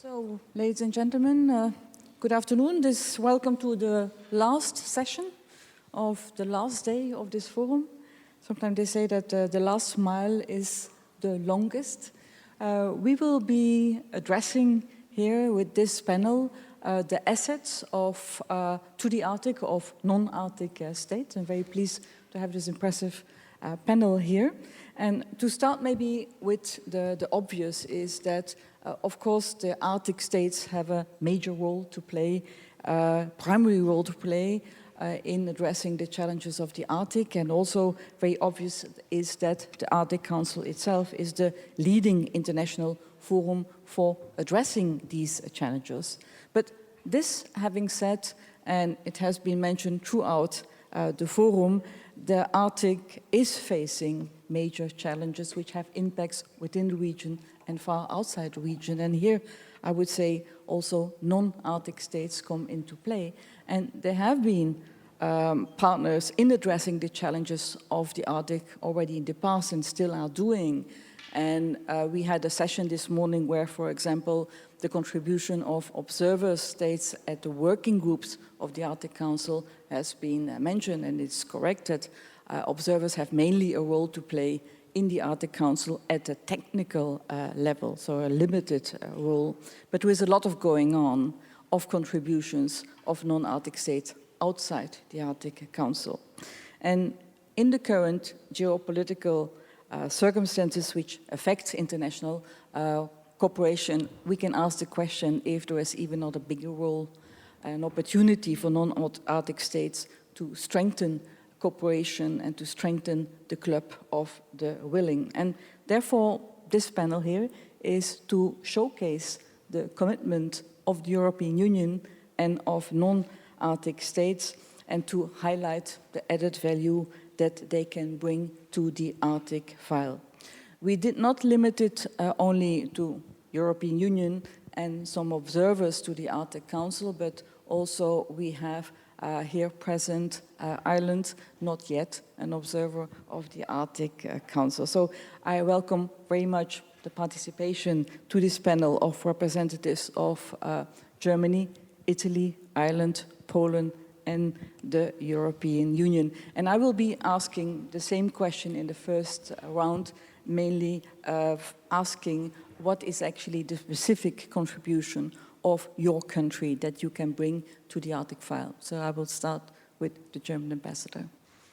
So, ladies and gentlemen, good afternoon. Welcome to the last session of the last day of this forum. Sometimes they say that the last mile is the longest. We will be addressing here with this panel the assets of to the Arctic of non-Arctic states. I'm very pleased to have this impressive panel here. And to start maybe with the obvious is that, of course, the Arctic states have a major role to play, primary role to play in addressing the challenges of the Arctic. And also very obvious is that the Arctic Council itself is the leading international forum for addressing these challenges. But this having said, and it has been mentioned throughout the forum, the Arctic is facing major challenges which have impacts within the region and far outside the region. And here, I would say, also non-Arctic states come into play. And there have been partners in addressing the challenges of the Arctic already in the past and still are doing. And we had a session this morning where, for example, the contribution of observer states at the working groups of the Arctic Council has been mentioned, and it's correct that observers have mainly a role to play in the Arctic Council at a technical level, so a limited role, but with a lot of going on of contributions of non-Arctic states outside the Arctic Council. And in the current geopolitical circumstances which affect international cooperation, we can ask the question if there is even not a bigger role, an opportunity for non-Arctic states to strengthen cooperation and to strengthen the club of the willing. And therefore, this panel here is to showcase the commitment of the European Union and of non-Arctic states and to highlight the added value that they can bring to the Arctic file. We did not limit it only to European Union and some observers to the Arctic Council, but also we have here present Ireland, not yet an observer of the Arctic Council. So I welcome very much the participation to this panel of representatives of Germany, Italy, Ireland, Poland, and the European Union. And I will be asking the same question in the first round, mainly asking what is actually the specific contribution of your country that you can bring to the Arctic file. So I will start with the German ambassador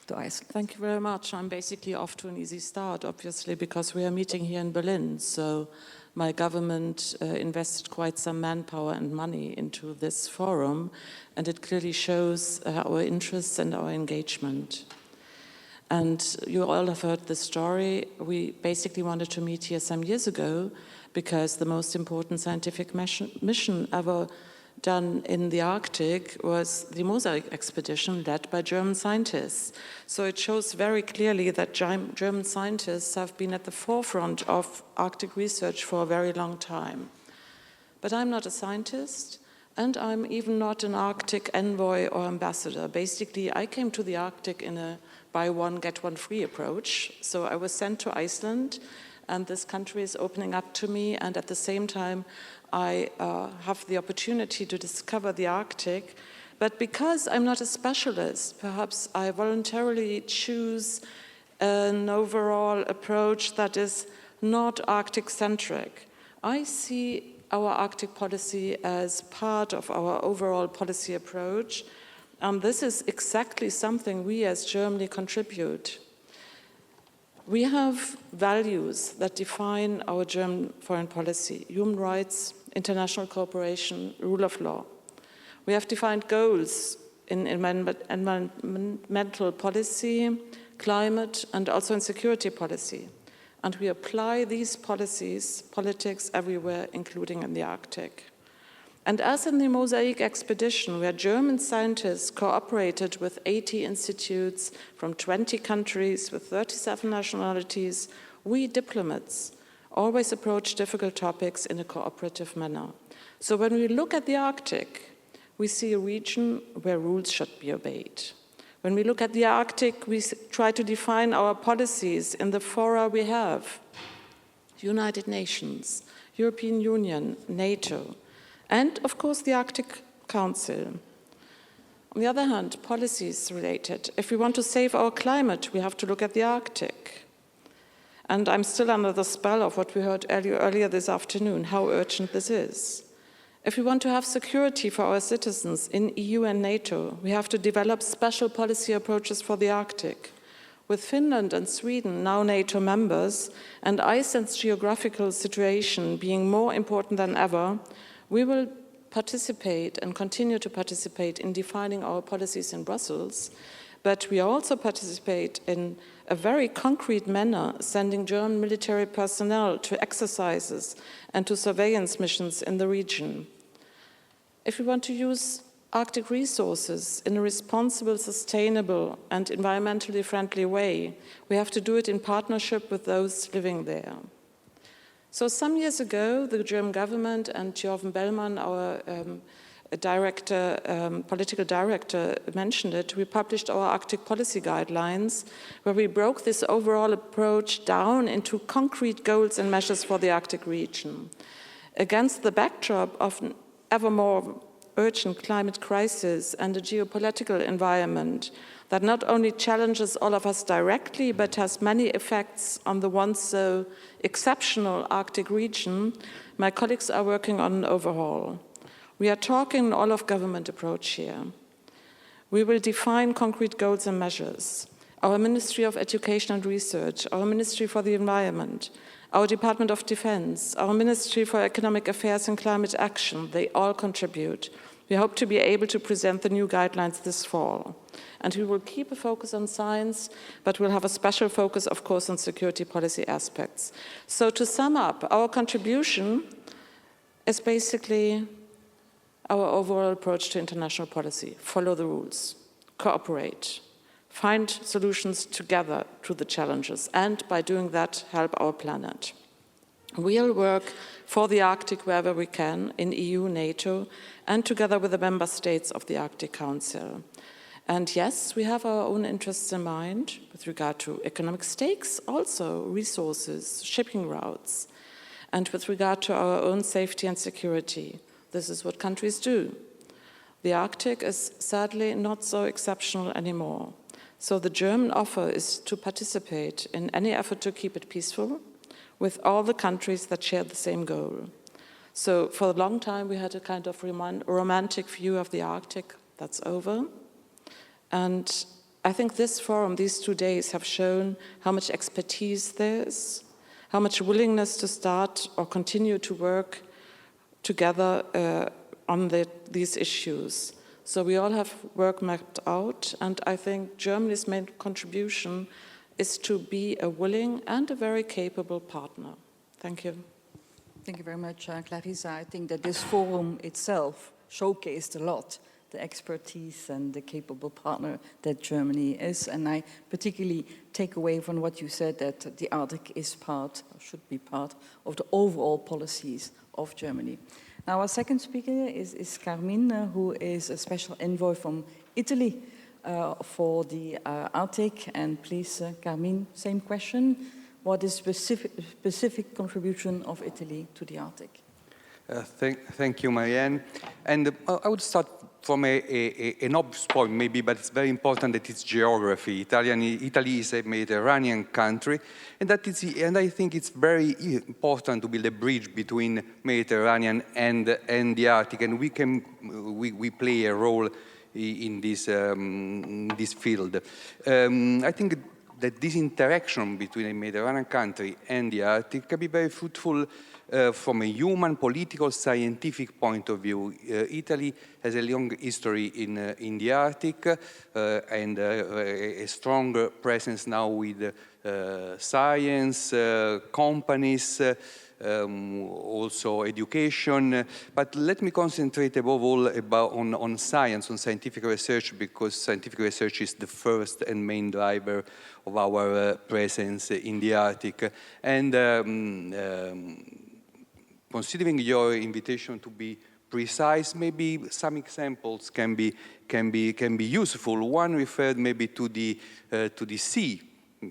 to Iceland. Thank you very much. I'm basically off to an easy start, obviously, because we are meeting here in Berlin. So my government invested quite some manpower and money into this forum, and it clearly shows our interests and our engagement. And you all have heard the story. We basically wanted to meet here some years ago because the most important scientific mission ever done in the Arctic was the Mosaic expedition led by German scientists. So it shows very clearly that German scientists have been at the forefront of Arctic research for a very long time. But I'm not a scientist, and I'm even not an Arctic envoy or ambassador. Basically, I came to the Arctic in a buy one, get one free approach. So I was sent to Iceland, and this country is opening up to me, and at the same time, I have the opportunity to discover the Arctic. But because I'm not a specialist, perhaps I voluntarily choose an overall approach that is not Arctic-centric. I see our Arctic policy as part of our overall policy approach. This is exactly something we as Germany contribute. We have values that define our German foreign policy: human rights, international cooperation, rule of law. We have defined goals in environmental policy, climate, and also in security policy. And we apply these politics everywhere, including in the Arctic. And as in the Mosaic expedition, where German scientists cooperated with 80 institutes from 20 countries with 37 nationalities, we diplomats always approach difficult topics in a cooperative manner. So when we look at the Arctic, we see a region where rules should be obeyed. When we look at the Arctic, we try to define our policies in the fora we have: United Nations, European Union, NATO, and of course the Arctic Council. On the other hand, policies related. If we want to save our climate, we have to look at the Arctic. And I'm still under the spell of what we heard earlier this afternoon, how urgent this is. If we want to have security for our citizens in EU and NATO, we have to develop special policy approaches for the Arctic. With Finland and Sweden now NATO members, and Iceland's geographical situation being more important than ever, we will participate and continue to participate in defining our policies in Brussels, but we also participate in a very concrete manner, sending German military personnel to exercises and to surveillance missions in the region. If we want to use Arctic resources in a responsible, sustainable, and environmentally friendly way, we have to do it in partnership with those living there. So some years ago, the German government and Jorven Bellmann, our political director, mentioned it. We published our Arctic policy guidelines, where we broke this overall approach down into concrete goals and measures for the Arctic region. Against the backdrop of an ever more urgent climate crisis and a geopolitical environment that not only challenges all of us directly, but has many effects on the once so exceptional Arctic region, my colleagues are working on an overhaul. We are talking an all-of-government approach here. We will define concrete goals and measures. Our Ministry of Education and Research, our Ministry for the Environment, our Department of Defense, our Ministry for Economic Affairs and Climate Action, they all contribute. We hope to be able to present the new guidelines this fall. And we will keep a focus on science, but we'll have a special focus, of course, on security policy aspects. So to sum up, our contribution is basically our overall approach to international policy. Follow the rules, cooperate, find solutions together to the challenges, and by doing that, help our planet. We'll work for the Arctic wherever we can, in EU, NATO, and together with the member states of the Arctic Council. And yes, we have our own interests in mind with regard to economic stakes, also resources, shipping routes, and with regard to our own safety and security. This is what countries do. The Arctic is sadly not so exceptional anymore. So the German offer is to participate in any effort to keep it peaceful with all the countries that share the same goal. So for a long time we had a kind of romantic view of the Arctic. That's over. And I think this forum, these 2 days, have shown how much expertise there is, how much willingness to start or continue to work together on these issues. So we all have work mapped out, and I think Germany's main contribution is to be a willing and a very capable partner. Thank you. Thank you very much, Clarissa. I think that this forum itself showcased a lot the expertise and the capable partner that Germany is. And I particularly take away from what you said that the Arctic is part, or should be part, of the overall policies of Germany. Now, our second speaker is Carmine, who is a special envoy from Italy for the Arctic. And please, Carmine, same question. What is specific contribution of Italy to the Arctic? Thank you, Marianne. And I would start from an obvious point, maybe, but it's very important that it's geography. Italy is a Mediterranean country, and I think it's very important to build a bridge between Mediterranean and the Arctic, and we play a role in this field. I think that this interaction between a Mediterranean country and the Arctic can be very fruitful from a human, political, scientific point of view. Italy has a long history in the Arctic and a strong presence now with science, companies, also education. But let me concentrate above all on science, on scientific research, because scientific research is the first and main driver of our presence in the Arctic. And considering your invitation to be precise, maybe some examples can be useful. One referred maybe to the sea,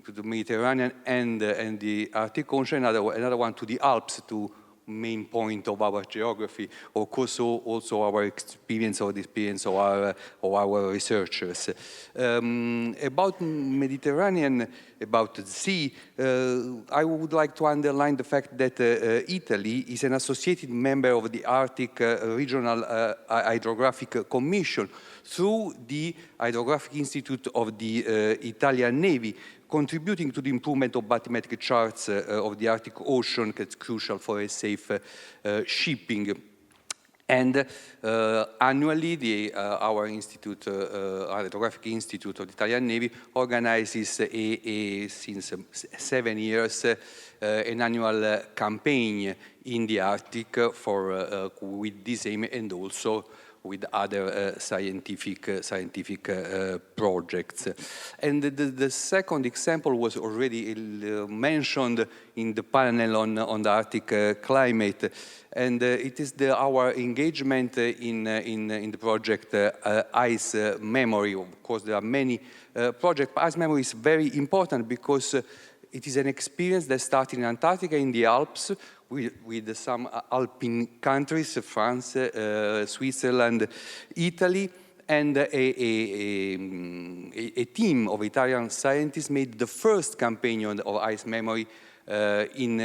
to the Mediterranean and the Arctic Ocean. Another one to the Alps, to main point of our geography, of course also our experience or the experience of our researchers. About Mediterranean, about the sea, I would like to underline the fact that Italy is an associated member of the Arctic Regional Hydrographic Commission through the Hydrographic Institute of the Italian Navy, contributing to the improvement of bathymetric charts of the Arctic Ocean, that's crucial for a safe shipping. And annually, our institute, Hydrographic Institute of the Italian Navy, organizes since 7 years an annual campaign in the Arctic with this aim, and also with other scientific projects. And the second example was already mentioned in the panel on the Arctic climate, and it is our engagement in the project Ice Memory. Of course, there are many projects, but Ice Memory is very important because it is an experience that started in Antarctica, in the Alps, with some Alpine countries, France, Switzerland, Italy, and a team of Italian scientists made the first campaign of Ice Memory in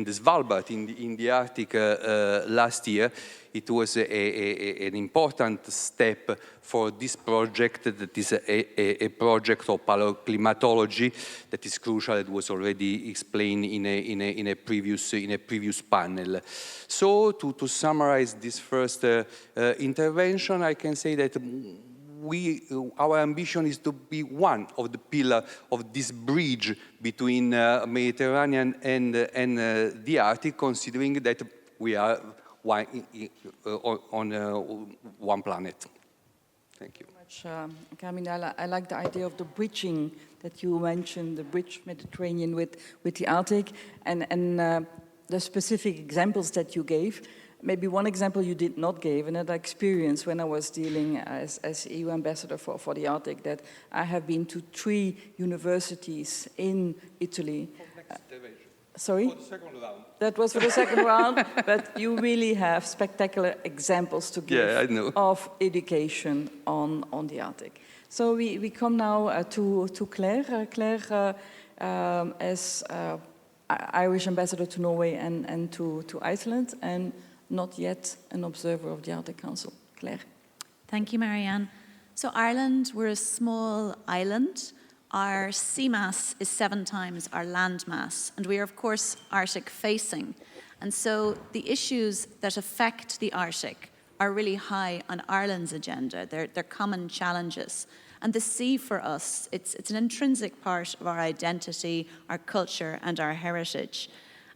the Svalbard, in the Arctic last year. It was an important step for this project that is a project of paleoclimatology that is crucial. It was already explained in a previous panel. So to summarize this first intervention, I can say that our ambition is to be one of the pillars of this bridge between Mediterranean and the Arctic, considering that we are on one planet. Thank you. Very much, Carmine. I like the idea of the bridging that you mentioned, the bridge Mediterranean with the Arctic, and the specific examples that you gave. Maybe one example you did not give, another experience when I was dealing as EU ambassador for the Arctic, that I have been to 3 universities in Italy. Sorry? For the second round. That was for the second round, but you really have spectacular examples to give of education on the Arctic. So we come now to Claire. Claire, as Irish ambassador to Norway and to Iceland, and not yet an observer of the Arctic Council. Claire. Thank you, Marianne. So Ireland, we're a small island. Our sea mass is 7 times our land mass, and we are, of course, Arctic facing. And so the issues that affect the Arctic are really high on Ireland's agenda. They're common challenges. And the sea for us, it's an intrinsic part of our identity, our culture, and our heritage.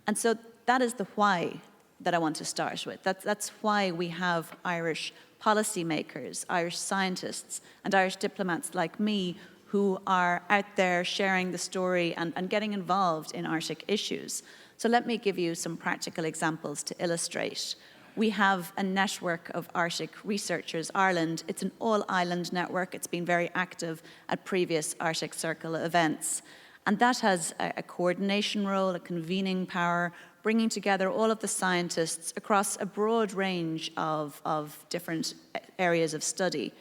And so that is the why that I want to start with. That's why we have Irish policymakers, Irish scientists, and Irish diplomats like me who are out there sharing the story and getting involved in Arctic issues. So let me give you some practical examples to illustrate. We have a network of Arctic researchers, Ireland. It's an all-island network. It's been very active at previous Arctic Circle events. And that has a coordination role, a convening power, bringing together all of the scientists across a broad range of different areas of study.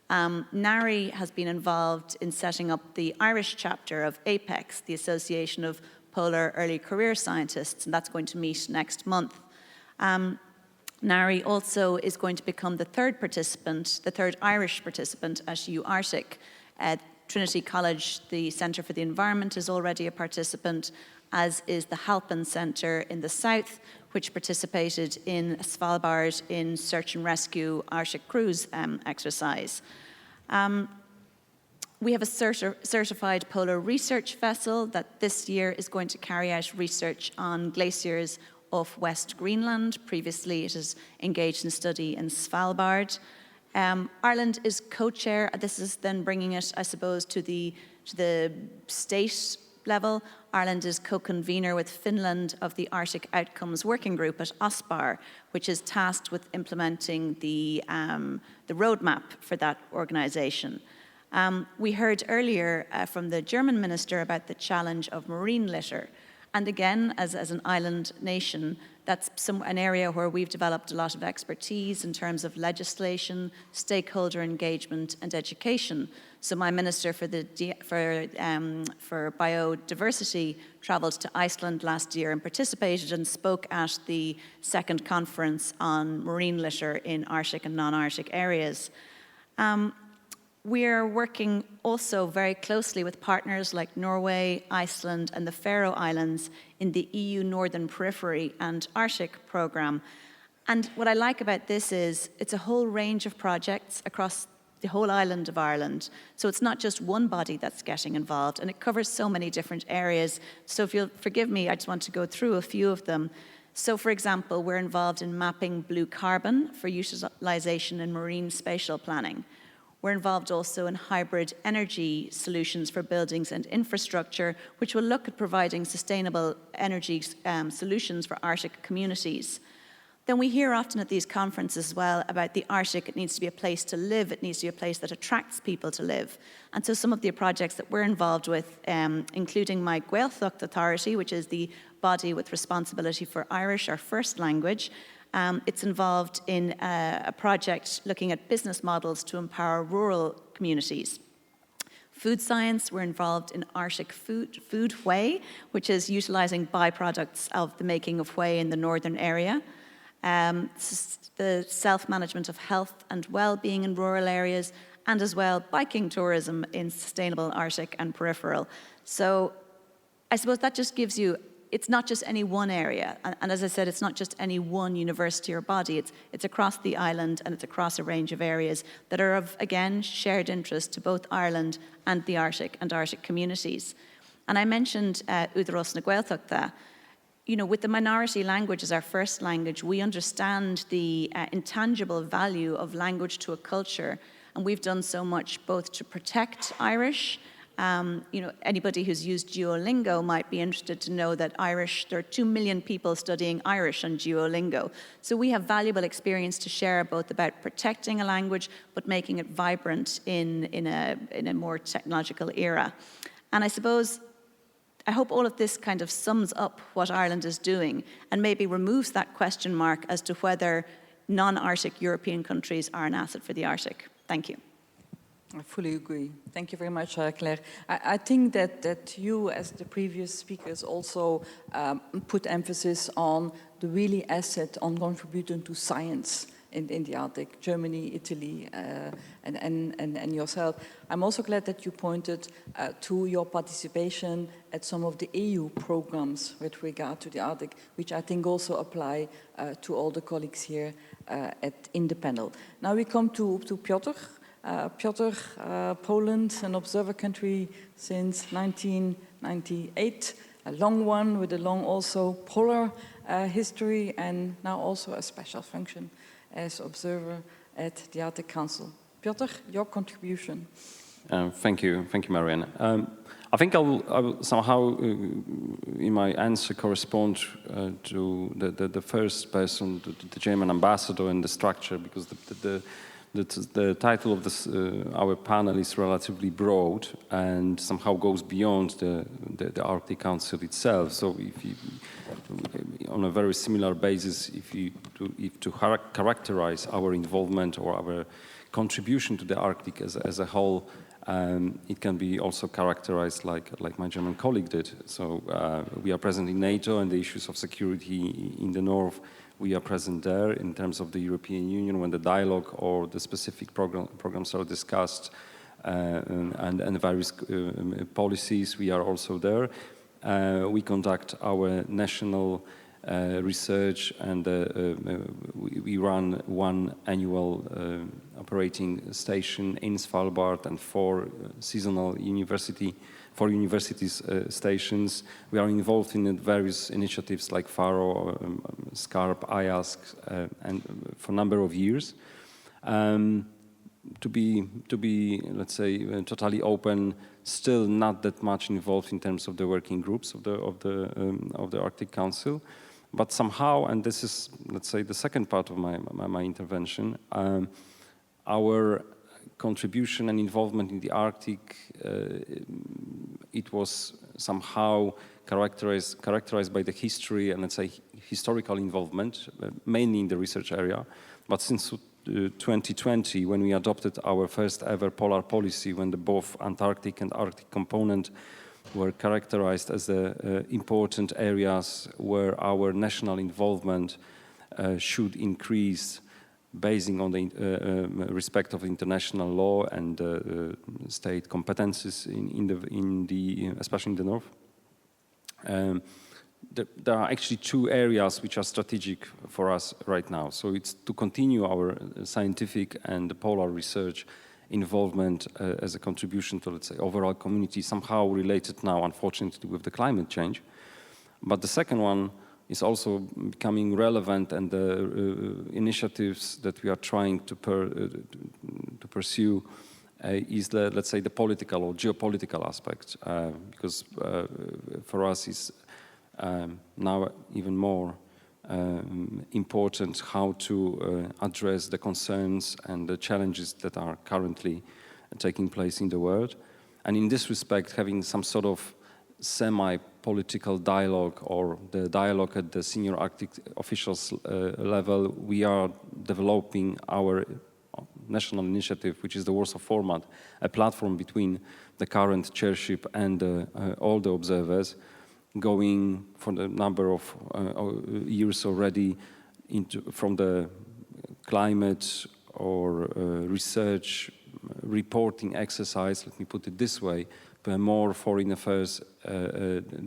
NARI has been involved in setting up the Irish chapter of APEX, the Association of Polar Early Career Scientists, and that's going to meet next month. NARI also is going to become the third Irish participant at UArctic. Trinity College, the Centre for the Environment, is already a participant, as is the Halpin Centre in the south, which participated in Svalbard in search and rescue Arctic cruise exercise. We have a certified polar research vessel that this year is going to carry out research on glaciers off West Greenland. Previously, it has engaged in study in Svalbard. Ireland is co-chair. This is then bringing it, I suppose, to the state level. Ireland is co-convener with Finland of the Arctic Outcomes Working Group at OSPAR, which is tasked with implementing the roadmap for that organisation. We heard earlier from the German minister about the challenge of marine litter. And again, as an island nation, that's an area where we've developed a lot of expertise in terms of legislation, stakeholder engagement, and education. So my minister for biodiversity travelled to Iceland last year and participated and spoke at the second conference on marine litter in Arctic and non-Arctic areas. We're working also very closely with partners like Norway, Iceland, and the Faroe Islands in the EU Northern Periphery and Arctic programme. And what I like about this is it's a whole range of projects across the whole island of Ireland. So it's not just one body that's getting involved, and it covers so many different areas. So if you'll forgive me, I just want to go through a few of them. So for example, we're involved in mapping blue carbon for utilisation in marine spatial planning. We're involved also in hybrid energy solutions for buildings and infrastructure, which will look at providing sustainable energy solutions for Arctic communities. Then we hear often at these conferences as well about the Arctic. It needs to be a place to live. It needs to be a place that attracts people to live. And so some of the projects that we're involved with, including my Gaeltacht Authority, which is the body with responsibility for Irish, our first language, it's involved in a project looking at business models to empower rural communities. Food science, we're involved in Arctic food whey, which is utilising byproducts of the making of whey in the northern area. The self-management of health and well-being in rural areas, and as well biking tourism in sustainable Arctic and peripheral. So I suppose that just gives you, it's not just any one area, and as I said, it's not just any one university or body, it's across the island and it's across a range of areas that are of, again, shared interest to both Ireland and the Arctic and Arctic communities. And I mentioned Údarás na Gaeltachta. You know, with the minority language as our first language, we understand the intangible value of language to a culture, and we've done so much both to protect Irish. You know, anybody who's used Duolingo might be interested to know that there are 2 million people studying Irish on Duolingo. So we have valuable experience to share both about protecting a language, but making it vibrant in a more technological era. And I hope all of this kind of sums up what Ireland is doing and maybe removes that question mark as to whether non-Arctic European countries are an asset for the Arctic. Thank you. I fully agree. Thank you very much, Claire. I think that you, as the previous speakers, also put emphasis on the really asset on contributing to science in the Arctic, Germany, Italy, and yourself. I'm also glad that you pointed to your participation at some of the EU programs with regard to the Arctic, which I think also apply to all the colleagues here in the panel. Now we come to Piotr. Piotr, Poland, an observer country since 1998, a long one with a long also polar history, and now also a special function as observer at the Arctic Council. Piotr, your contribution. Thank you, Marianne. I think I will somehow, in my answer, correspond to the first person, the German ambassador, in the structure, because the title of this, our panel is relatively broad and somehow goes beyond the Arctic Council itself. So if you, on a very similar basis, if to characterize our involvement or our contribution to the Arctic as a whole, it can be also characterized like my German colleague did. So we are present in NATO and the issues of security in the north. We are present there in terms of the European Union when the dialogue or the specific programs are discussed and various policies. We are also there. We conduct our national research and we run one annual operating station in Svalbard and 4 seasonal universities stations. We are involved in various initiatives like FARO, SCARP, IASC, and for a number of years. To be, let's say, totally open, still not that much involved in terms of the working groups of the Arctic Council, but somehow, and this is, let's say, the second part of my intervention, our contribution and involvement in the Arctic, it was somehow characterized by the history and, let's say, historical involvement, mainly in the research area. But since 2020, when we adopted our first ever polar policy, when the both Antarctic and Arctic component were characterized as the important areas where our national involvement should increase, basing on the respect of international law and state competences especially in the north. There are actually two areas which are strategic for us right now. So it's to continue our scientific and polar research involvement as a contribution to, let's say, overall community, somehow related now, unfortunately, with the climate change. But the second one is also becoming relevant, and the initiatives that we are trying to pursue is the, let's say, the political or geopolitical aspect, because for us is now even more important how to address the concerns and the challenges that are currently taking place in the world. And in this respect, having some sort of semi-political dialogue, or the dialogue at the senior Arctic officials level, we are developing our national initiative, which is the Warsaw format, a platform between the current chairship and all the observers, going for the number of years already from the climate or research reporting exercise, let me put it this way, to a more foreign affairs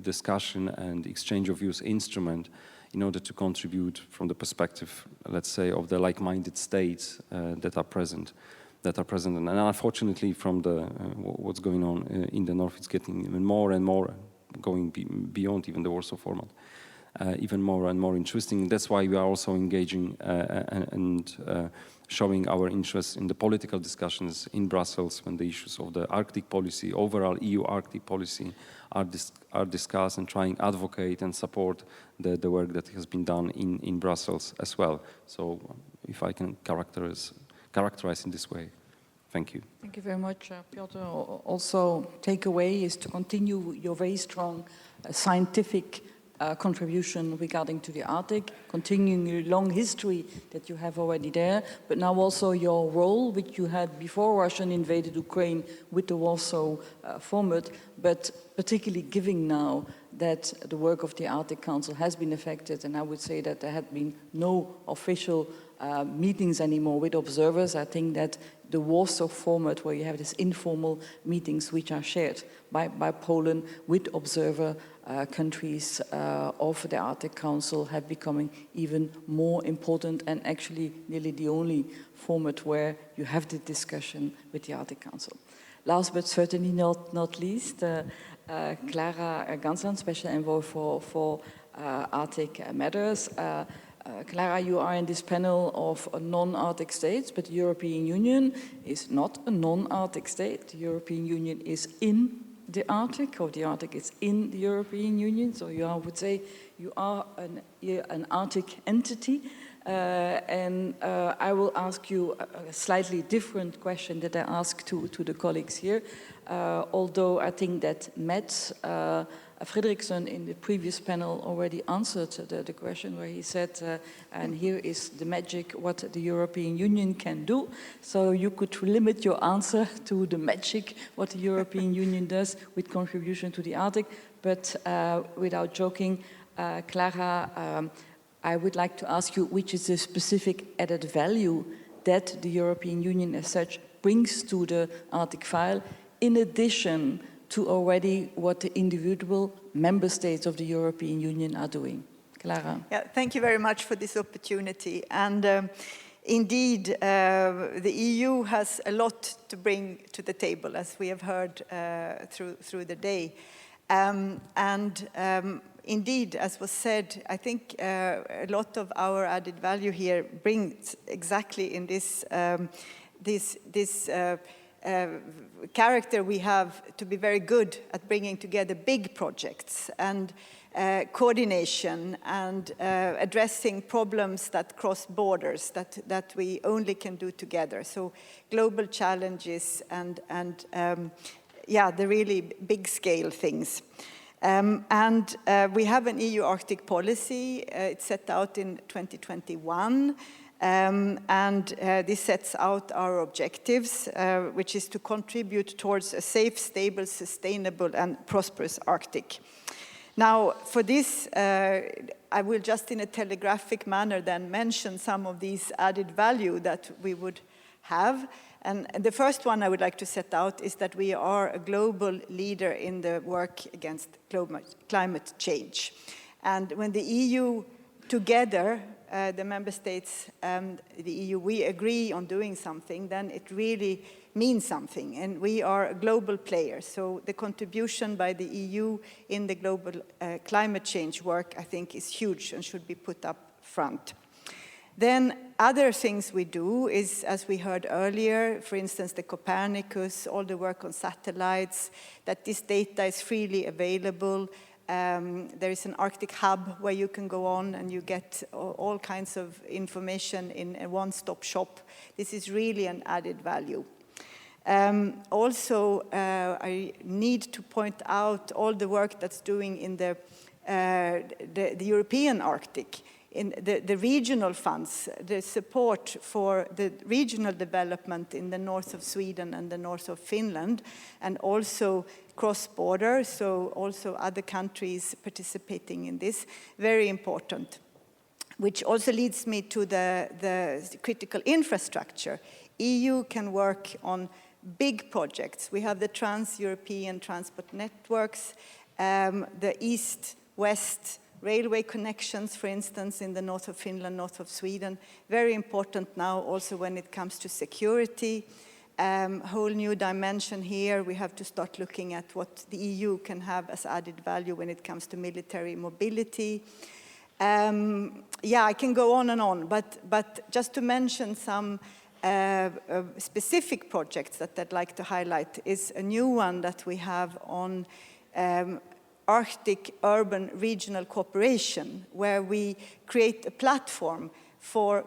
discussion and exchange of views instrument, in order to contribute from the perspective, let's say, of the like-minded states that are present. And unfortunately, from what's going on in the north, it's getting even more and more, going beyond even the Warsaw format, even more and more interesting. That's why we are also engaging and showing our interest in the political discussions in Brussels when the issues of the Arctic policy, overall EU Arctic policy, are discussed, and trying to advocate and support the work that has been done in Brussels as well. So if I can characterize in this way. Thank you. Thank you very much, Piotr. Also, takeaway is to continue your very strong scientific contribution regarding to the Arctic, continuing your long history that you have already there, but now also your role, which you had before Russia invaded Ukraine with the Warsaw format, but particularly giving now that the work of the Arctic Council has been affected, and I would say that there had been no official meetings anymore with observers. I think that the Warsaw format, where you have these informal meetings which are shared by Poland with observer countries of the Arctic Council, have becoming even more important, and actually nearly the only format where you have the discussion with the Arctic Council. Last but certainly not least, Clara Ganslandt, Special Envoy for Arctic Matters. Clara, you are in this panel of non-Arctic states, but the European Union is not a non-Arctic state. The European Union is in the Arctic, or the Arctic is in the European Union. So I would say you are an Arctic entity. And I will ask you a slightly different question that I ask to the colleagues here. Although I think that Matt Fredriksson in the previous panel already answered the question, where he said, and here is the magic, what the European Union can do. So you could limit your answer to the magic, what the European Union does with contribution to the Arctic. But without joking, Clara, I would like to ask you, which is the specific added value that the European Union as such brings to the Arctic file, in addition to already what the individual member states of the European Union are doing. Clara. Yeah, thank you very much for this opportunity. And indeed, the EU has a lot to bring to the table, as we have heard through the day. Indeed, as was said, I think a lot of our added value here brings exactly in this character we have to be very good at bringing together big projects. And coordination and addressing problems that cross borders that we only can do together. So global challenges and the really big scale things. We have an EU Arctic policy. It's set out in 2021. This sets out our objectives, which is to contribute towards a safe, stable, sustainable, and prosperous Arctic. Now, for this, I will just in a telegraphic manner then mention some of these added value that we would have. And the first one I would like to set out is that we are a global leader in the work against climate change. And when the EU together, the member states and the EU, we agree on doing something, then it really means something. And we are a global player. So the contribution by the EU in the global climate change work, I think, is huge and should be put up front. Then other things we do is, as we heard earlier, for instance, the Copernicus, all the work on satellites, that this data is freely available. There is an Arctic hub where you can go on and you get all kinds of information in a one-stop shop. This is really an added value. Also, I need to point out all the work that's doing in the European Arctic, in the regional funds, the support for the regional development in the north of Sweden and the north of Finland, and also cross-border, so also other countries participating in this, very important. Which also leads me to the critical infrastructure. EU can work on big projects. We have the trans-European transport networks, the east-west railway connections, for instance, in the north of Finland, north of Sweden. Very important now also when it comes to security. Whole new dimension here. We have to start looking at what the EU can have as added value when it comes to military mobility. I can go on and on, but just to mention some specific projects that I'd like to highlight is a new one that we have on Arctic urban regional cooperation, where we create a platform for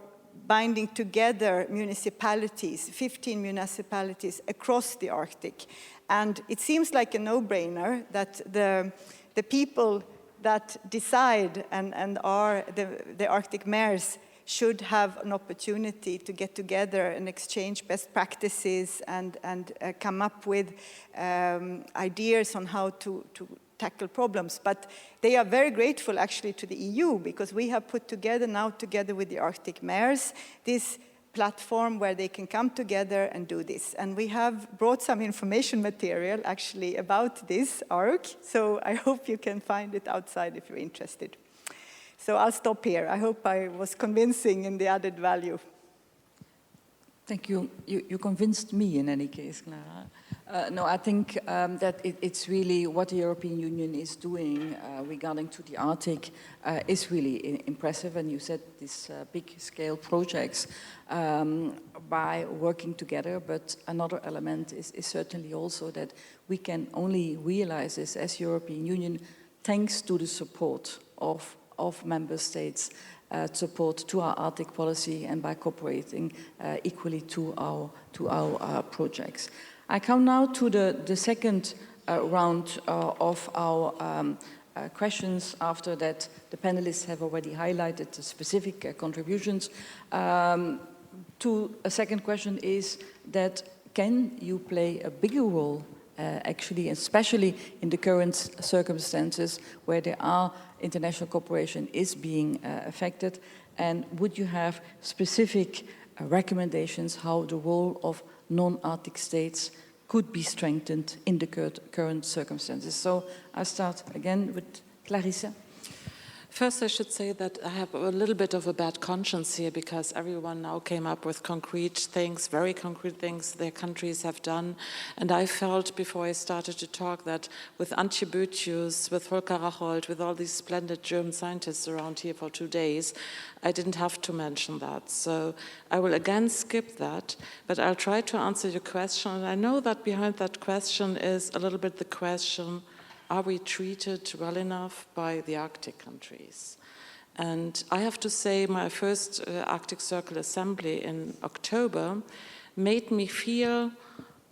binding together municipalities, 15 municipalities across the Arctic. And it seems like a no-brainer that the people that decide and are the Arctic mayors should have an opportunity to get together and exchange best practices and come up with ideas on how to tackle problems. But they are very grateful actually to the EU, because we have put together now, together with the Arctic mayors, this platform where they can come together and do this. And we have brought some information material actually about this ARC, so I hope you can find it outside if you're interested. So I'll stop here. I hope I was convincing in the added value. Thank you. You convinced me in any case, Clara. No, I think that it's really what the European Union is doing regarding to the Arctic is really impressive. And you said these big-scale projects by working together. But another element is certainly also that we can only realize this as European Union thanks to the support of member states, support to our Arctic policy, and by cooperating equally to our projects. I come now to the second round of our questions. After that, the panelists have already highlighted the specific contributions. To a second question is that can you play a bigger role actually, especially in the current circumstances where there are international cooperation is being affected, and would you have specific recommendations how the role of non-Arctic states could be strengthened in the current circumstances? So I'll start again with Clarissa. First, I should say that I have a little bit of a bad conscience here, because everyone now came up with concrete things, very concrete things their countries have done. And I felt before I started to talk that with Antje Boethius, with Volker Rachold, with all these splendid German scientists around here for 2 days, I didn't have to mention that. So I will again skip that, but I'll try to answer your question. And I know that behind that question is a little bit the question, are we treated well enough by the Arctic countries? And I have to say, my first Arctic Circle Assembly in October made me feel,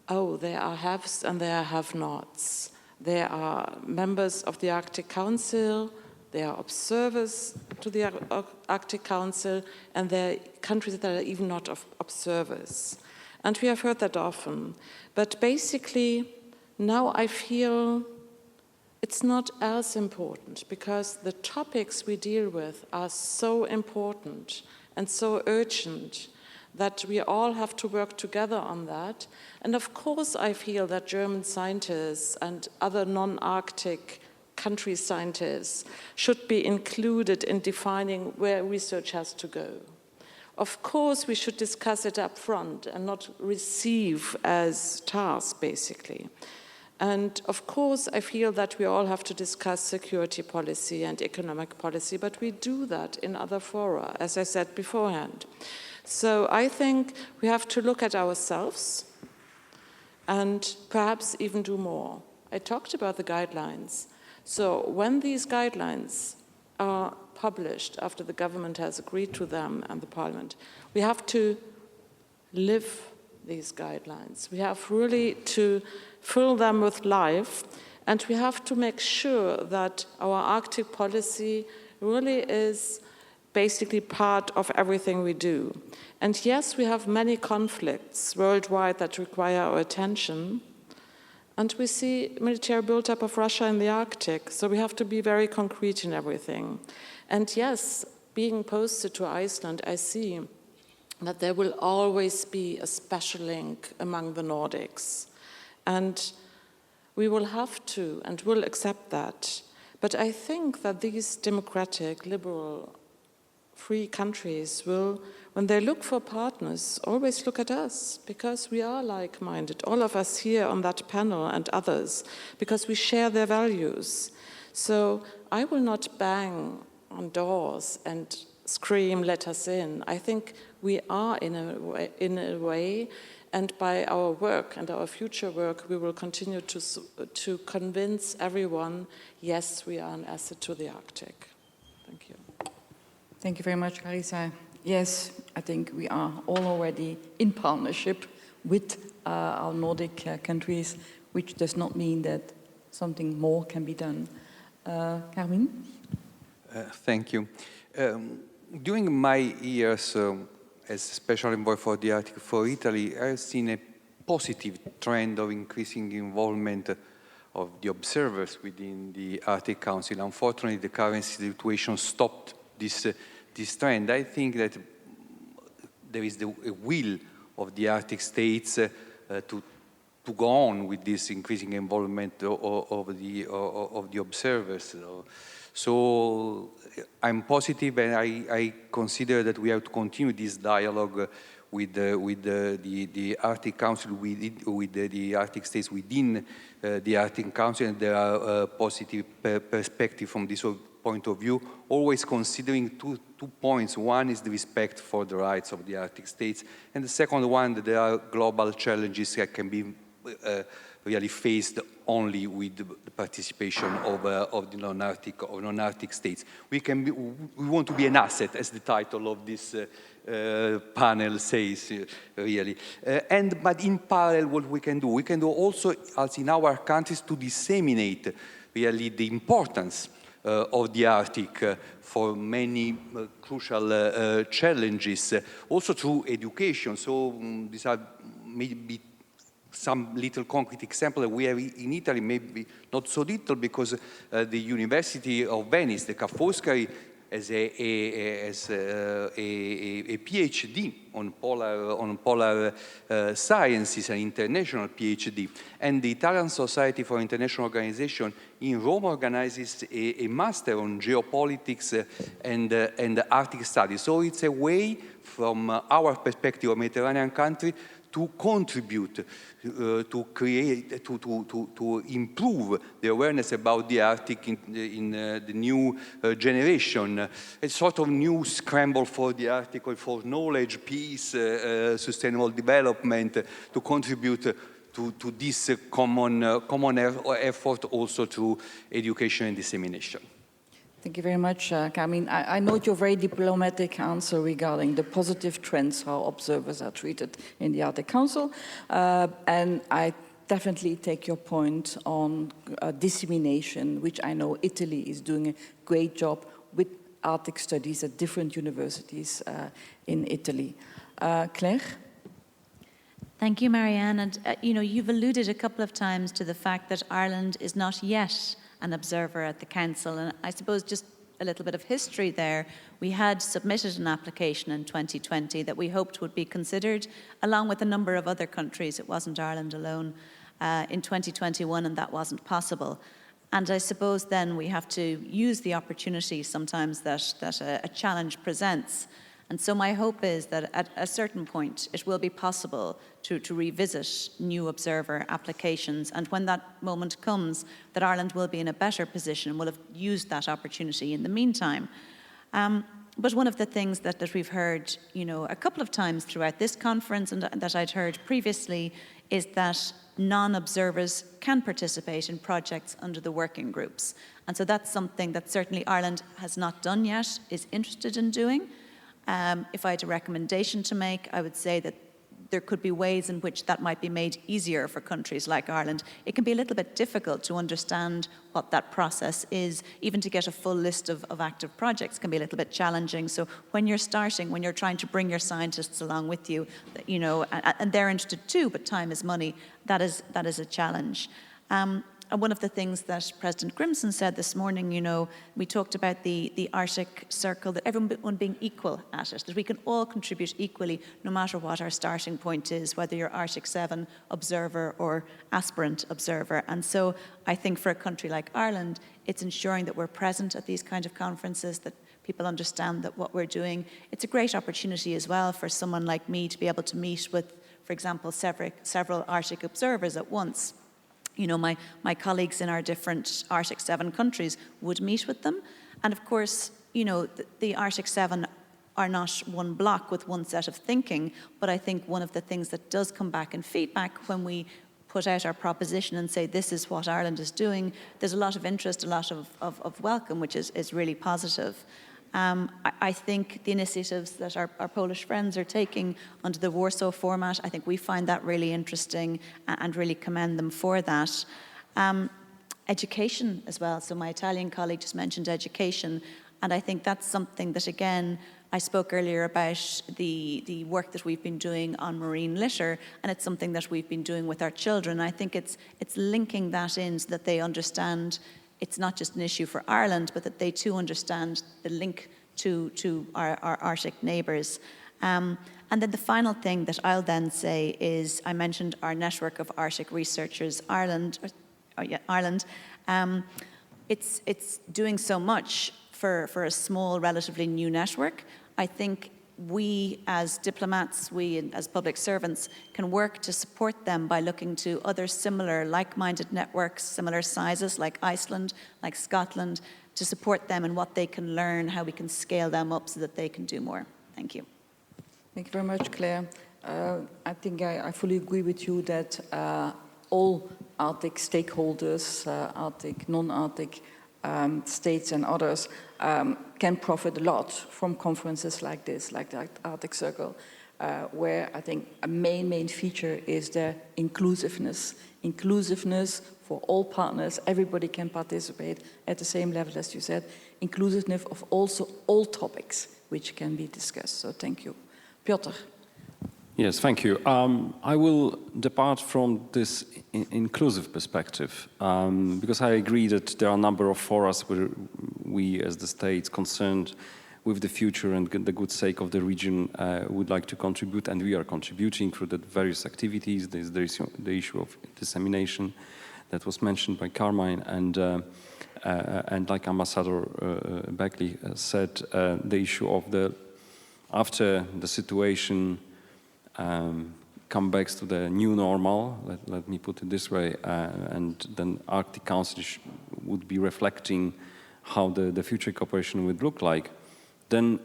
oh, there are haves and there are have-nots. There are members of the Arctic Council, there are observers to the Arctic Council, and there are countries that are even not observers. And we have heard that often. But basically, now I feel it's not as important, because the topics we deal with are so important and so urgent that we all have to work together on that. And of course, I feel that German scientists and other non-Arctic country scientists should be included in defining where research has to go. Of course, we should discuss it up front and not receive as tasks, basically. And of course, I feel that we all have to discuss security policy and economic policy, but we do that in other fora, as I said beforehand. So I think we have to look at ourselves and perhaps even do more. I talked about the guidelines. So when these guidelines are published after the government has agreed to them and the parliament, we have to live these guidelines. We have really to fill them with life, and we have to make sure that our Arctic policy really is basically part of everything we do. And yes, we have many conflicts worldwide that require our attention, and we see military buildup of Russia in the Arctic, so we have to be very concrete in everything. And yes, being posted to Iceland, I see that there will always be a special link among the Nordics. And we will have to and will accept that. But I think that these democratic, liberal, free countries will, when they look for partners, always look at us, because we are like-minded, all of us here on that panel and others, because we share their values. So I will not bang on doors and scream, let us in. I think we are in a way, and by our work and our future work, we will continue to convince everyone, yes, we are an asset to the Arctic. Thank you. Thank you very much, Clarissa. Yes, I think we are all already in partnership with our Nordic countries, which does not mean that something more can be done. Carmine? Thank you. During my years as Special Envoy for the Arctic for Italy, I've seen a positive trend of increasing involvement of the observers within the Arctic Council. Unfortunately, the current situation stopped this trend. I think that there is a will of the Arctic states to go on with this increasing involvement of the observers. So I'm positive, and I consider that we have to continue this dialogue with the Arctic Council, with the Arctic states within the Arctic Council, and there are positive perspectives from this point of view, always considering two points. One is the respect for the rights of the Arctic states, and the second one, that there are global challenges that can be really faced only with the participation of the non-Arctic states. We want to be an asset, as the title of this panel says, really. But in parallel, what we can do also, as in our countries, to disseminate really the importance of the Arctic for many crucial challenges, also through education. So these are maybe some little concrete example that we have in Italy, maybe not so little, because the University of Venice, the Ca' Foscari, has a PhD on polar sciences, an international PhD. And the Italian Society for International Organization in Rome organizes a master on geopolitics and Arctic studies. So it's a way, from our perspective of Mediterranean country, to contribute, to create, to improve the awareness about the Arctic in the new generation. A sort of new scramble for the Arctic, for knowledge, peace, sustainable development, to contribute to this common effort also through education and dissemination. Thank you very much, Carmine. I note your very diplomatic answer regarding the positive trends, how observers are treated in the Arctic Council. And I definitely take your point on dissemination, which I know Italy is doing a great job with Arctic studies at different universities in Italy. Claire? Thank you, Marianne. And you've alluded a couple of times to the fact that Ireland is not yet an observer at the Council. And I suppose just a little bit of history there. We had submitted an application in 2020 that we hoped would be considered, along with a number of other countries. It wasn't Ireland alone in 2021, and that wasn't possible. And I suppose then we have to use the opportunity sometimes that a challenge presents. And so my hope is that at a certain point it will be possible to revisit new observer applications, and when that moment comes, that Ireland will be in a better position and will have used that opportunity in the meantime. But one of the things that we've heard, a couple of times throughout this conference and that I'd heard previously is that non-observers can participate in projects under the working groups. And so that's something that certainly Ireland has not done yet, is interested in doing. If I had a recommendation to make, I would say that there could be ways in which that might be made easier for countries like Ireland. It can be a little bit difficult to understand what that process is. Even to get a full list of active projects can be a little bit challenging. So when you're starting, when you're trying to bring your scientists along with you, and they're interested too, but time is money, that is a challenge. And one of the things that President Grimson said this morning, we talked about the Arctic Circle, that everyone being equal at it, that we can all contribute equally, no matter what our starting point is, whether you're Arctic 7 observer or aspirant observer. And so I think for a country like Ireland, it's ensuring that we're present at these kind of conferences, that people understand that what we're doing. It's a great opportunity as well for someone like me to be able to meet with, for example, several Arctic observers at once. My colleagues in our different Arctic 7 countries would meet with them. And of course, the Arctic 7 are not one block with one set of thinking, but I think one of the things that does come back in feedback when we put out our proposition and say this is what Ireland is doing, there's a lot of interest, a lot of welcome, which is really positive. I think the initiatives that our Polish friends are taking under the Warsaw format, I think we find that really interesting and really commend them for that. Education as well. So my Italian colleague just mentioned education, and I think that's something that, again, I spoke earlier about the work that we've been doing on marine litter, and it's something that we've been doing with our children. I think it's linking that in so that they understand it's not just an issue for Ireland, but that they too understand the link to our Arctic neighbours. And then the final thing that I'll then say is, I mentioned our network of Arctic researchers, Ireland. It's doing so much for a small, relatively new network. I think we as diplomats, we as public servants can work to support them by looking to other similar like-minded networks, similar sizes like Iceland, like Scotland, to support them in what they can learn, how we can scale them up so that they can do more. Thank you. Thank you very much, Claire. I think I fully agree with you that all Arctic stakeholders, Arctic, non-Arctic states and others can profit a lot from conferences like this, like the Arctic Circle, where I think a main feature is the inclusiveness. Inclusiveness for all partners, everybody can participate at the same level as you said. Inclusiveness of also all topics which can be discussed. So thank you. Piotr. Yes, thank you. I will depart from this inclusive perspective because I agree that there are a number of forums where we, as the states concerned with the future and the good sake of the region, would like to contribute, and we are contributing through the various activities. There's the issue of dissemination that was mentioned by Carmine, and like Ambassador Buckley said, the issue of after the situation come back to the new normal, let me put it this way, and then Arctic Council would be reflecting how the future cooperation would look like. Then,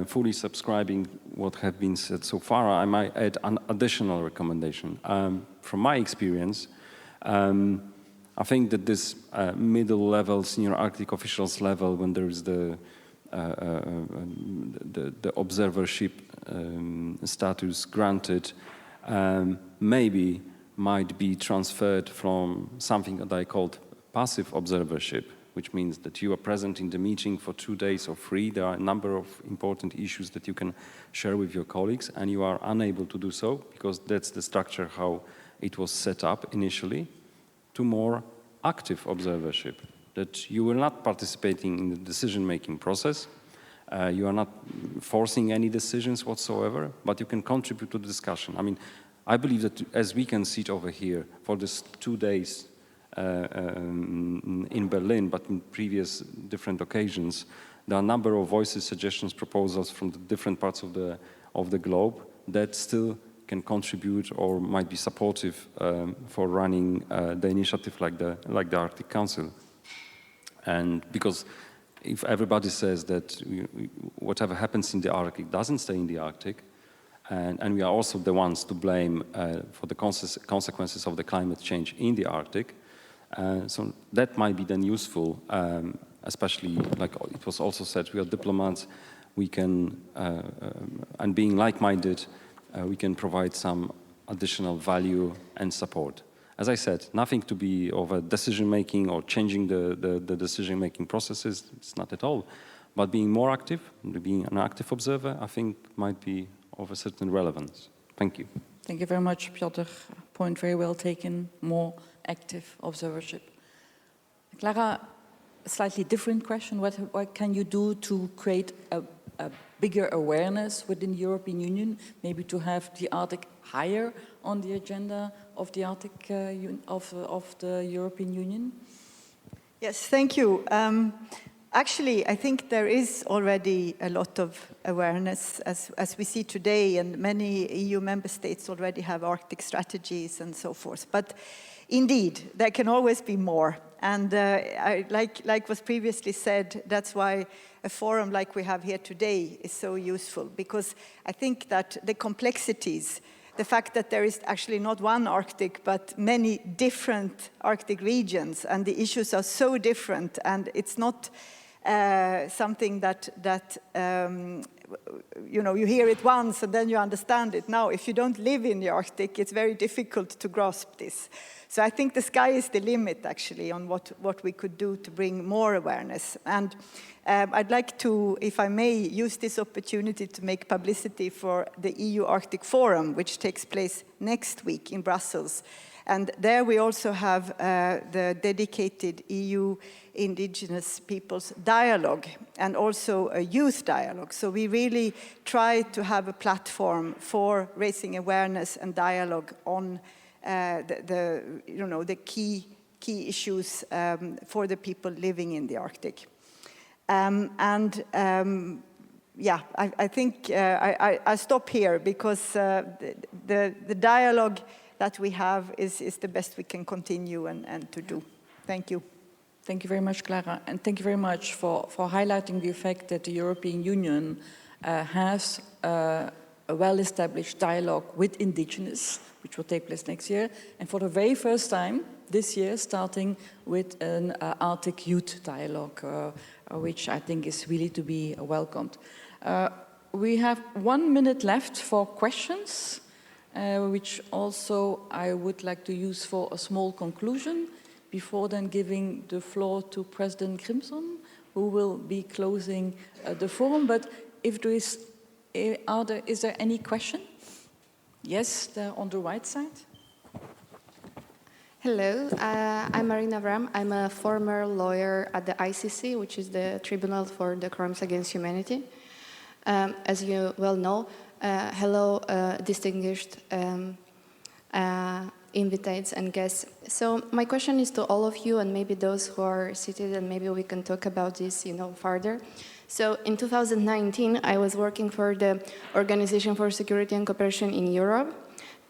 fully subscribing what have been said so far, I might add an additional recommendation. From my experience, I think that this middle level, senior Arctic officials level, when there is the observership status granted, maybe might be transferred from something that I called passive observership, which means that you are present in the meeting for 2 days or 3. There are a number of important issues that you can share with your colleagues, and you are unable to do so because that's the structure how it was set up initially, to more active observership, that you are not participating in the decision-making process, you are not forcing any decisions whatsoever, but you can contribute to the discussion. I mean, I believe that as we can sit over here for this 2 days in Berlin, but in previous different occasions, there are a number of voices, suggestions, proposals from the different parts of the globe that still can contribute or might be supportive for running the initiative like the Arctic Council. And because if everybody says that whatever happens in the Arctic doesn't stay in the Arctic, and we are also the ones to blame for the consequences of the climate change in the Arctic, so that might be then useful, especially like it was also said, we are diplomats, we can, and being like-minded, we can provide some additional value and support. As I said, nothing to be of a decision-making or changing the decision-making processes, it's not at all. But being more active, being an active observer, I think might be of a certain relevance. Thank you. Thank you very much, Piotr. Point very well taken, more active observership. Clara, a slightly different question. What can you do to create a bigger awareness within the European Union, maybe to have the Arctic higher on the agenda of the Arctic of the European Union? Yes, thank you. Actually, I think there is already a lot of awareness, as we see today, and many EU member states already have Arctic strategies and so forth. But indeed, there can always be more. And like was previously said, that's why a forum like we have here today is so useful, because I think that the complexities, the fact that there is actually not one Arctic, but many different Arctic regions, and the issues are so different, and it's not something that you know, you hear it once and then you understand it. Now, if you don't live in the Arctic, it's very difficult to grasp this. So I think the sky is the limit, actually, on what we could do to bring more awareness. And I'd like to, if I may, use this opportunity to make publicity for the EU Arctic Forum, which takes place next week in Brussels. And there we also have the dedicated EU indigenous peoples dialogue and also a youth dialogue. So we really try to have a platform for raising awareness and dialogue on the key issues for the people living in the Arctic. Yeah, I think I stop here because the dialogue that we have is the best we can continue and to do. Thank you. Thank you very much, Clara, and thank you very much for highlighting the fact that the European Union has a well-established dialogue with indigenous, which will take place next year, and for the very first time this year, starting with an Arctic youth dialogue, which I think is really to be welcomed. We have 1 minute left for questions, which also I would like to use for a small conclusion, before then giving the floor to President Grimson, who will be closing the forum. But if there is, is there any question? Yes, there on the right side. Hello, I'm Marina Vram. I'm a former lawyer at the ICC, which is the Tribunal for the Crimes Against Humanity. As you well know, hello, distinguished invitates and guests. So my question is to all of you, and maybe those who are seated, and maybe we can talk about this, further. So in 2019, I was working for the Organization for Security and Cooperation in Europe,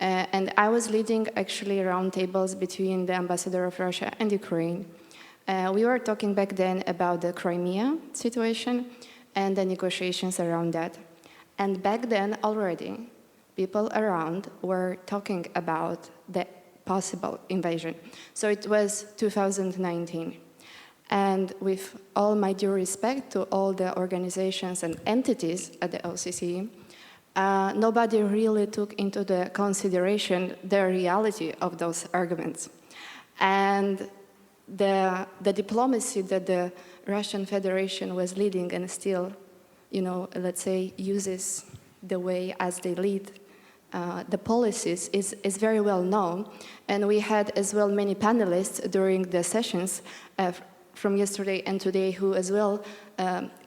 and I was leading actually roundtables between the ambassador of Russia and Ukraine. We were talking back then about the Crimea situation, and the negotiations around that. And back then already, people around were talking about the possible invasion. So it was 2019. And with all my due respect to all the organizations and entities at the OCC, nobody really took into the consideration the reality of those arguments. And the diplomacy that the Russian Federation was leading and still, let's say, uses the way as they lead the policies is very well known. And we had as well many panelists during the sessions from yesterday and today who as well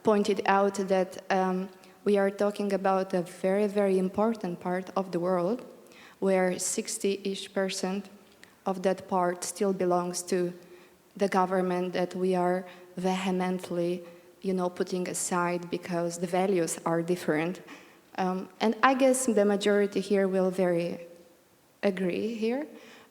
pointed out that we are talking about a very, very important part of the world where 60-ish% of that part still belongs to the government that we are vehemently, putting aside because the values are different. And I guess the majority here will very agree here.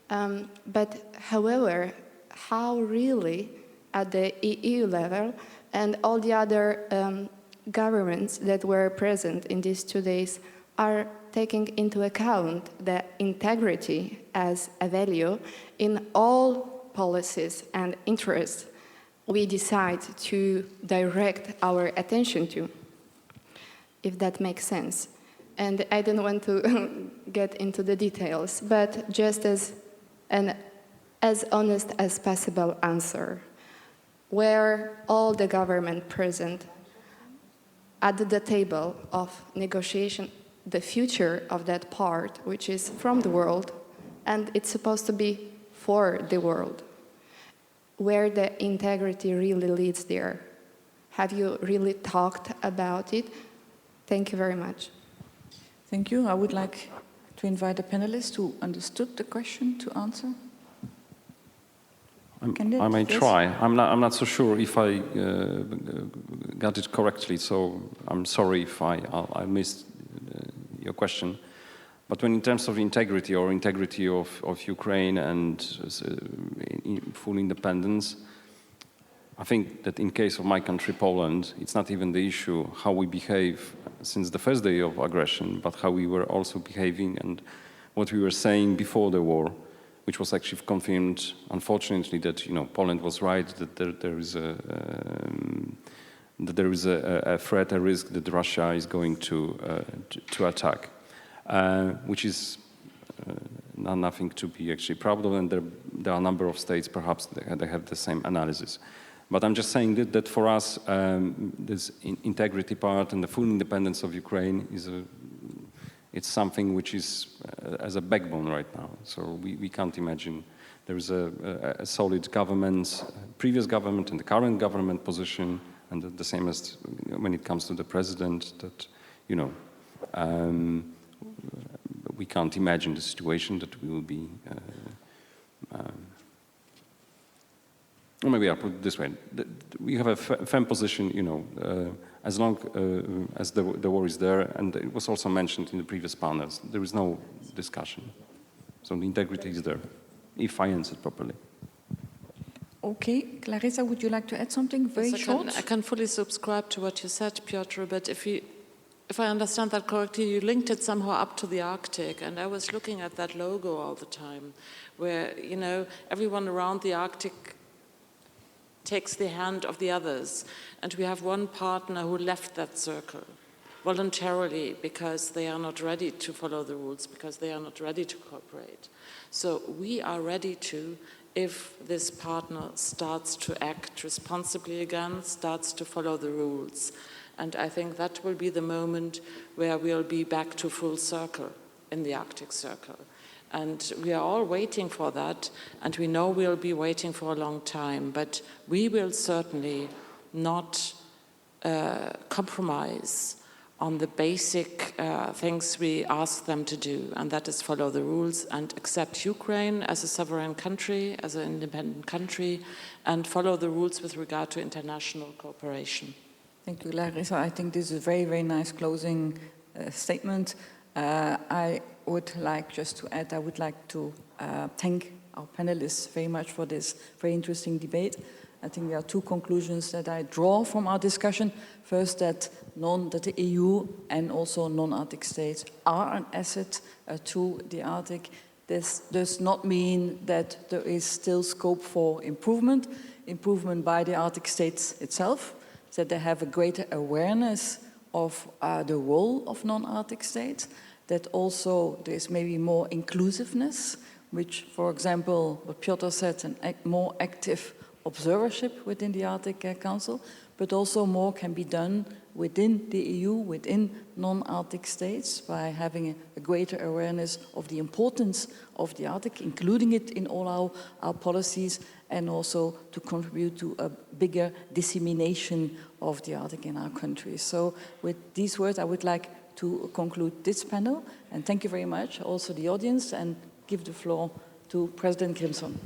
But however, how really at the EU level and all the other governments that were present in these 2 days are taking into account the integrity as a value in all policies and interests we decide to direct our attention to, if that makes sense. And I don't want to get into the details, but just as an as honest as possible answer, where all the government present at the table of negotiation, the future of that part, which is from the world, and it's supposed to be for the world, where the integrity really leads there. Have you really talked about it? Thank you very much. Thank you. I would like to invite a panelist who understood the question to answer. I may try. I'm not so sure if I got it correctly, so I'm sorry if I missed your question. But when in terms of integrity or integrity of Ukraine and full independence, I think that in case of my country, Poland, it's not even the issue how we behave since the first day of aggression, but how we were also behaving and what we were saying before the war, which was actually confirmed, unfortunately, that Poland was right, that there is a threat, a risk that Russia is going to attack, which is nothing to be actually proud of, and there are a number of states perhaps they have the same analysis. But I'm just saying that for us, this integrity part and the full independence of Ukraine it's something which is as a backbone right now. So we can't imagine there is a solid government, previous government and the current government position, and the same as when it comes to the president, that, we can't imagine the situation that we will be, or maybe I'll put it this way, we have a firm position, as long as the war is there, and it was also mentioned in the previous panels, there is no discussion. So the integrity is there, if I answered properly. Okay, Clarissa, would you like to add something very short? I can fully subscribe to what you said, Piotr, but if I understand that correctly, you linked it somehow up to the Arctic, and I was looking at that logo all the time, where, everyone around the Arctic takes the hand of the others, and we have one partner who left that circle voluntarily because they are not ready to follow the rules, because they are not ready to cooperate. So we are ready to, if this partner starts to act responsibly again, starts to follow the rules. And I think that will be the moment where we'll be back to full circle in the Arctic Circle. And we are all waiting for that, and we know we'll be waiting for a long time, but we will certainly not compromise on the basic things we ask them to do, and that is follow the rules and accept Ukraine as a sovereign country, as an independent country, and follow the rules with regard to international cooperation. Thank you, Clarissa. I think this is a very, very nice closing statement. I would like just to add, I would like to thank our panelists very much for this very interesting debate. I think there are two conclusions that I draw from our discussion. First, that the EU and also non-Arctic states are an asset to the Arctic. This does not mean that there is still scope for improvement by the Arctic states itself, that they have a greater awareness of the role of non-Arctic states, that also there is maybe more inclusiveness, which, for example, what Piotr said, a more active observership within the Arctic Council, but also more can be done within the EU, within non-Arctic states, by having a greater awareness of the importance of the Arctic, including it in all our policies, and also to contribute to a bigger dissemination of the Arctic in our countries. So with these words, I would like to conclude this panel, and thank you very much, also the audience, and give the floor to President Grimson.